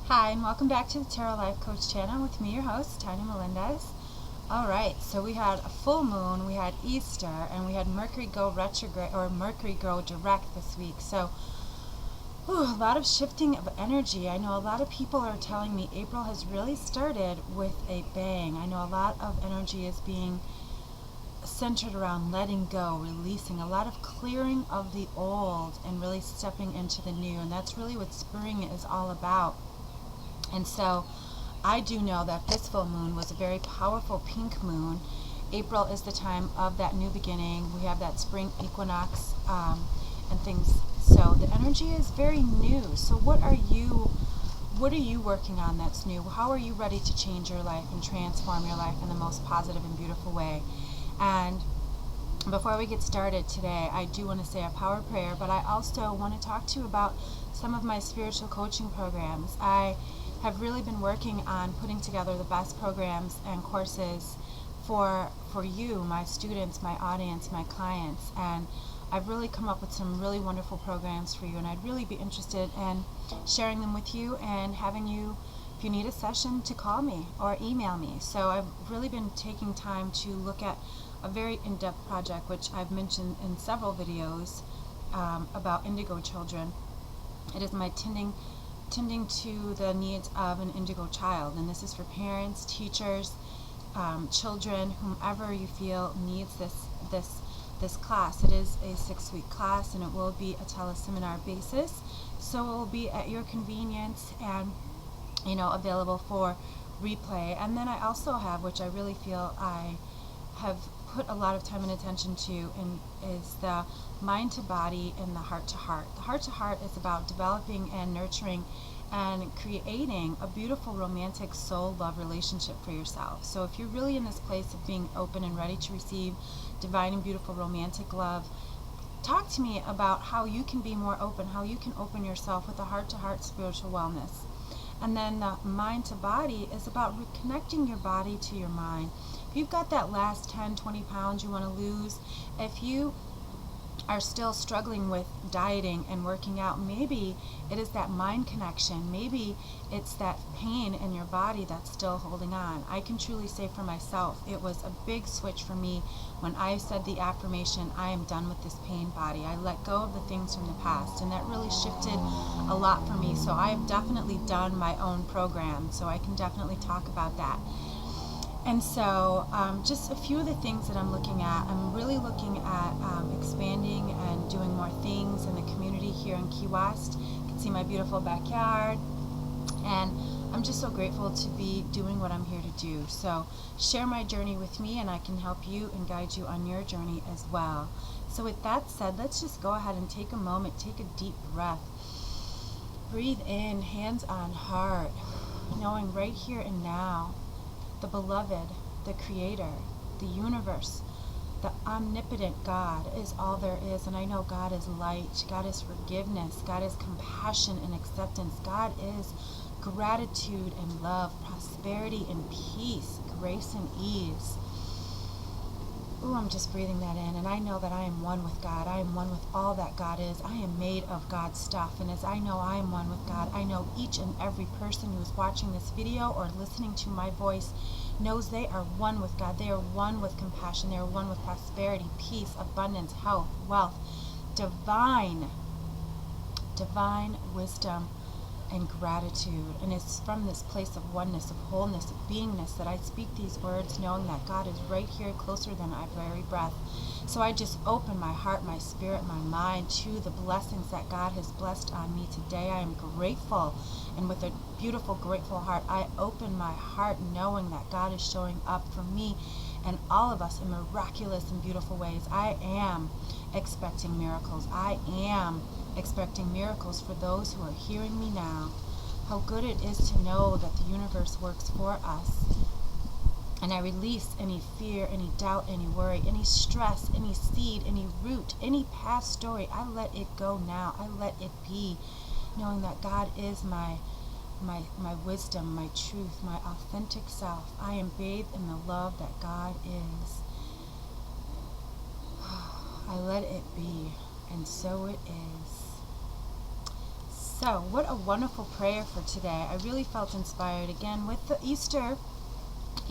Hi, and welcome back to the Tarot Life Coach channel with me, your host, Tanya Melendez. Alright, so we had a full moon, we had Easter, and we had Mercury go retrograde, or Mercury go direct this week. So, a lot of shifting of energy. I know a lot of people are telling me April has really started with a bang. I know a lot of energy is being centered around letting go, releasing, a lot of clearing of the old and really stepping into the new. And that's really what spring is all about. And so I do know that this full moon was a very powerful pink moon. April is the time of that new beginning. We have that spring equinox and things. So the energy is very new. So what are you working on that's new? How are you ready to change your life and transform your life in the most positive and beautiful way? And before we get started today, I do want to say a power prayer, but I also want to talk to you about some of my spiritual coaching programs. I have really been working on putting together the best programs and courses for you, my students, my audience, my clients, and I've really come up with some really wonderful programs for you, and I'd really be interested in sharing them with you and having you, if you need a session, to call me or email me. So I've really been taking time to look at a very in-depth project, which I've mentioned in several videos about indigo children. It is my tending to the needs of an indigo child, and this is for parents, teachers, children, whomever you feel needs this class. It is a 6-week class, and it will be a teleseminar basis, so it will be at your convenience and available for replay. And then I also have, which I really feel I have put a lot of time and attention to, and is the mind to body and the heart to heart. The heart to heart is about developing and nurturing and creating a beautiful romantic soul love relationship for yourself. So if you're really in this place of being open and ready to receive divine and beautiful romantic love, talk to me about how you can be more open, how you can open yourself with a heart to heart spiritual wellness. And then the mind to body is about reconnecting your body to your mind. If you've got that last 10, 20 pounds you want to lose, if you are still struggling with dieting and working out, maybe it is that mind connection. Maybe it's that pain in your body that's still holding on. I can truly say for myself, it was a big switch for me when I said the affirmation, I am done with this pain body. I let go of the things from the past, and that really shifted a lot for me. So I have definitely done my own program, so I can definitely talk about that. And so just a few of the things that I'm looking at. I'm really looking at expanding and doing more things in the community here in Key West. You can see my beautiful backyard. And I'm just so grateful to be doing what I'm here to do. So share my journey with me, and I can help you and guide you on your journey as well. So with that said, let's just go ahead and take a moment, take a deep breath. Breathe in, hands on heart, knowing right here and now, the beloved, the creator, the universe, the omnipotent God is all there is. And I know God is light, God is forgiveness, God is compassion and acceptance, God is gratitude and love, prosperity and peace, grace and ease. Ooh, I'm just breathing that in, and I know that I am one with God. I am one with all that God is. I am made of God's stuff, and as I know I am one with God, I know each and every person who is watching this video or listening to my voice knows they are one with God. They are one with compassion. They are one with prosperity, peace, abundance, health, wealth, divine wisdom, and gratitude. And it's from this place of oneness, of wholeness, of beingness that I speak these words, knowing that God is right here, closer than our very breath. So I just open my heart, my spirit, my mind to the blessings that God has blessed on me today. I am grateful, and with a beautiful, grateful heart, I open my heart knowing that God is showing up for me and all of us in miraculous and beautiful ways. I am expecting miracles. I am expecting miracles for those who are hearing me now. How good it is to know that the universe works for us. And I release any fear, any doubt, any worry, any stress, any seed, any root, any past story. I let it go now. I let it be, knowing that God is my wisdom, my truth, my authentic self. I am bathed in the love that God is. I let it be, and so it is. So, what a wonderful prayer for today. I really felt inspired again with the Easter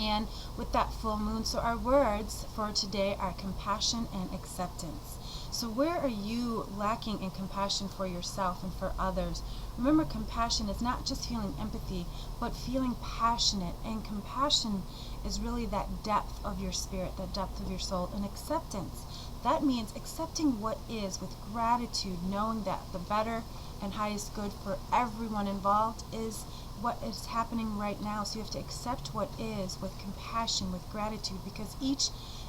and with that full moon. So our words for today are compassion and acceptance. So where are you lacking in compassion for yourself and for others? Remember, compassion is not just feeling empathy, but feeling passionate. And compassion is really that depth of your spirit, that depth of your soul. And acceptance, that means accepting what is with gratitude, knowing that the better and highest good for everyone involved is what is happening right now. So you have to accept what is with compassion, with gratitude, because each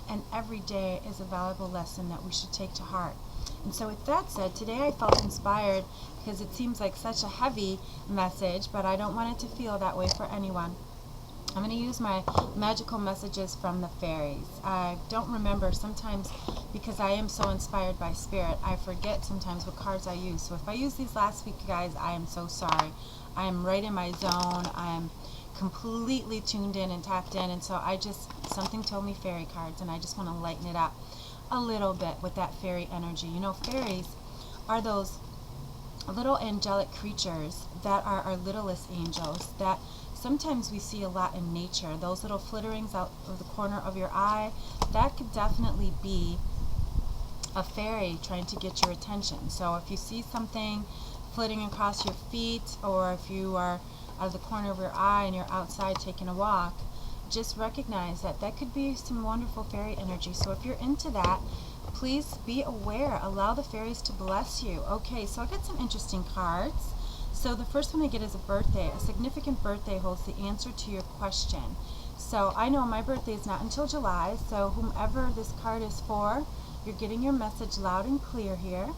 and every day is a valuable lesson that we should take to heart. And so with that said, today I felt inspired because it seems like such a heavy message, but I don't want it to feel that way for anyone. I'm going to use my magical messages from the fairies. I don't remember sometimes because I am so inspired by spirit. I forget sometimes what cards I use. So if I use these last week, guys, I am so sorry. I am right in my zone. I am completely tuned in and tapped in. And so something told me fairy cards, and I just want to lighten it up a little bit with that fairy energy. You know, fairies are those little angelic creatures that are our littlest angels that sometimes we see a lot in nature. Those little flitterings out of the corner of your eye, that could definitely be a fairy trying to get your attention. So if you see something flitting across your feet, or if you are out of the corner of your eye and you're outside taking a walk, just recognize that that could be some wonderful fairy energy. So if you're into that, please be aware. Allow the fairies to bless you. Okay, so I got some interesting cards. So the first one I get is a birthday. A significant birthday holds the answer to your question. So I know my birthday is not until July, so whomever this card is for, you're getting your message loud and clear here.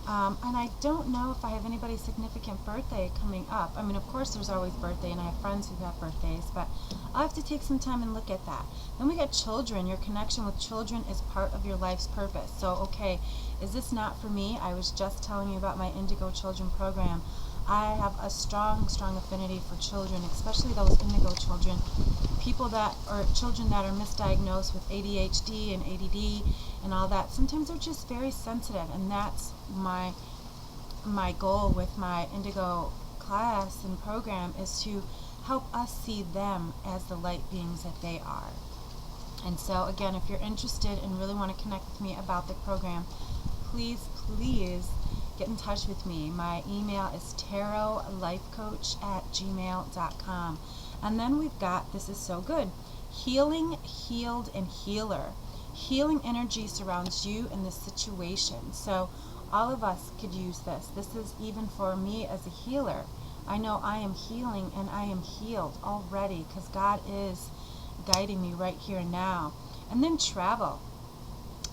And I don't know if I have anybody's significant birthday coming up. I mean, of course there's always birthday, and I have friends who have birthdays, but I'll have to take some time and look at that. Then we got children. Your connection with children is part of your life's purpose. So, okay, is this not for me? I was just telling you about my Indigo Children program. I have a strong affinity for children, especially those indigo children, children that are misdiagnosed with ADHD and ADD and all that. Sometimes they're just very sensitive, and that's my goal with my indigo class and program, is to help us see them as the light beings that they are. And so again, if you're interested and really want to connect with me about the program, please get in touch with me. My email is tarotlifecoach@gmail.com. And then we've got, this is so good, healing, healed, and healer. Healing energy surrounds you in this situation. So all of us could use this. This is even for me as a healer. I know I am healing and I am healed already because God is guiding me right here and now. And then travel.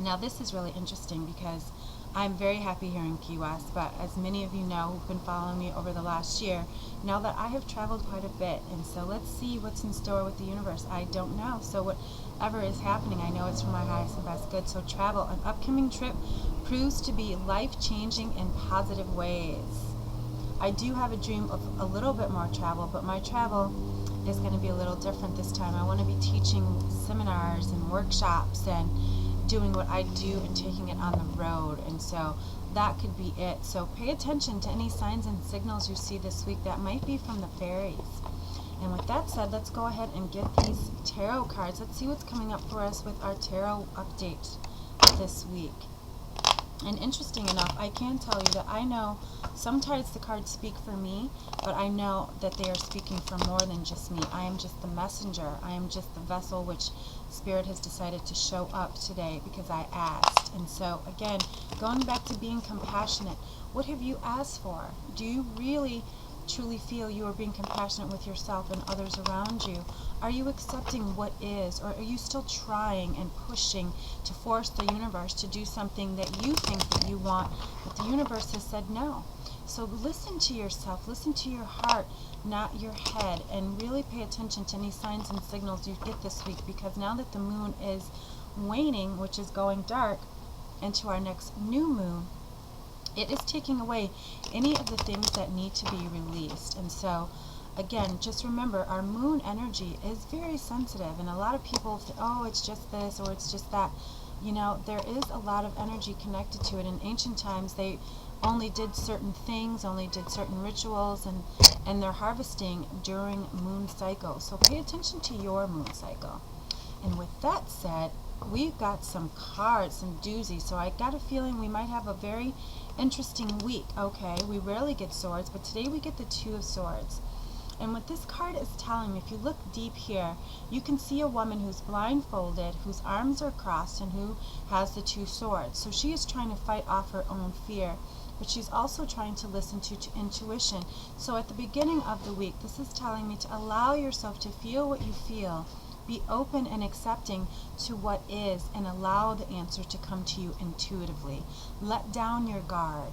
Now this is really interesting because I'm very happy here in Key West, but as many of you know who've been following me over the last year, know that I have traveled quite a bit. And so let's see what's in store with the universe. I don't know. So whatever is happening, I know it's for my highest and best good. So travel, an upcoming trip, proves to be life-changing in positive ways. I do have a dream of a little bit more travel, but my travel is going to be a little different this time. I want to be teaching seminars and workshops and doing what I do and taking it on the road, and so that could be it. So pay attention to any signs and signals you see this week that might be from the fairies. And with that said, let's go ahead and get these tarot cards. Let's see what's coming up for us with our tarot update this week. And interesting enough, I can tell you that I know sometimes the cards speak for me, but I know that they are speaking for more than just me. I am just the messenger. I am just the vessel which Spirit has decided to show up today because I asked. And so, again, going back to being compassionate, what have you asked for? Do you really truly feel you are being compassionate with yourself and others around you? Are you accepting what is, or are you still trying and pushing to force the universe to do something that you think that you want, but the universe has said no? So listen to yourself, listen to your heart, not your head, and really pay attention to any signs and signals you get this week, because now that the moon is waning, which is going dark, into our next new moon, it is taking away any of the things that need to be released. And so, again, just remember, our moon energy is very sensitive, and a lot of people think, oh, it's just this or it's just that. You know, there is a lot of energy connected to it. In ancient times, they only did certain things, only did certain rituals, and they're harvesting during moon cycle. So pay attention to your moon cycle. And with that said, we've got some cards, some doozies. So I got a feeling we might have a very interesting week. Okay, we rarely get swords, but today we get the Two of Swords. And what this card is telling me, if you look deep here, you can see a woman who's blindfolded, whose arms are crossed, and who has the two swords. So she is trying to fight off her own fear, but she's also trying to listen to intuition. So at the beginning of the week, this is telling me to allow yourself to feel what you feel. Be open and accepting to what is, and allow the answer to come to you intuitively. Let down your guard.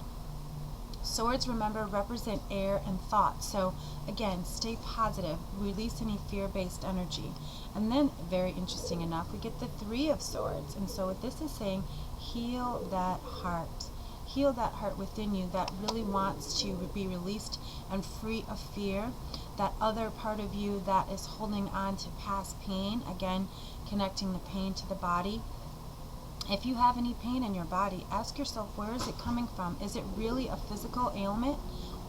Swords, remember, represent air and thought. So again, stay positive, release any fear-based energy. And then, very interesting enough, we get the Three of Swords. And so what this is saying, heal that heart. Heal that heart within you that really wants to be released and free of fear. That other part of you that is holding on to past pain, again, connecting the pain to the body. If you have any pain in your body, ask yourself, where is it coming from? Is it really a physical ailment,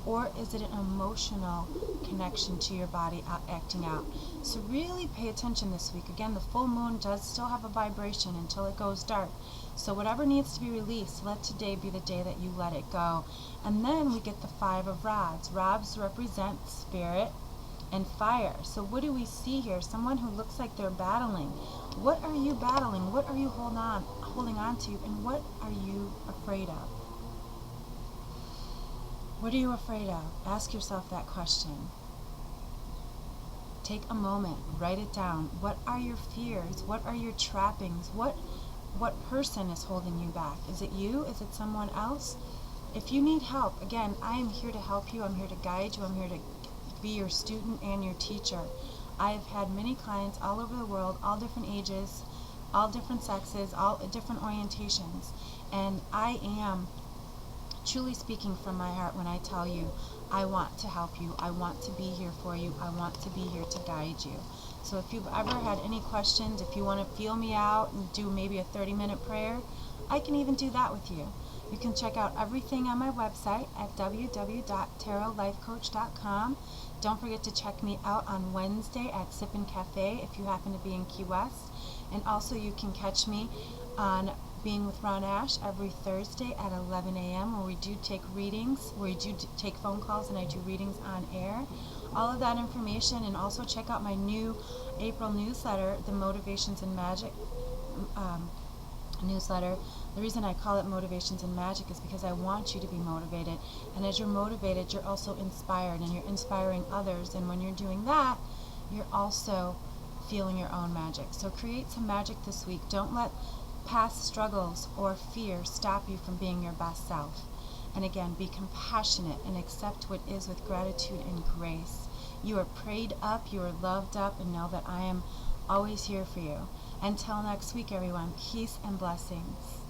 or is it an emotional connection to your body acting out? So really pay attention this week. Again, the full moon does still have a vibration until it goes dark. So whatever needs to be released, let today be the day that you let it go. And then we get the Five of Rods. Rods represent spirit and fire. So what do we see here? Someone who looks like they're battling. What are you battling? What are you holding on to? And what are you afraid of? What are you afraid of? Ask yourself that question. Take a moment, write it down. What are your fears? What are your trappings? What person is holding you back? Is it you? Is it someone else? If you need help, again, I am here to help you. I'm here to guide you. I'm here to be your student and your teacher. I have had many clients all over the world, all different ages, all different sexes, all different orientations, and I am truly speaking from my heart when I tell you I want to help you, I want to be here for you, I want to be here to guide you. So if you've ever had any questions, if you want to feel me out and do maybe a 30-minute prayer, I can even do that with you. You can check out everything on my website at www.tarotlifecoach.com. Don't forget to check me out on Wednesday at Sippin' Cafe if you happen to be in Key West. And also you can catch me on Being with Ron Ash every Thursday at 11 a.m. where we do take readings, where we do take phone calls, and I do readings on air. All of that information, and also check out my new April newsletter, the Motivations and Magic newsletter. The reason I call it Motivations and Magic is because I want you to be motivated, and as you're motivated, you're also inspired, and you're inspiring others, and when you're doing that, you're also feeling your own magic. So create some magic this week. Don't let past struggles or fear stop you from being your best self. And again, be compassionate and accept what is with gratitude and grace. You are prayed up, you are loved up, and know that I am always here for you. Until next week, everyone, peace and blessings.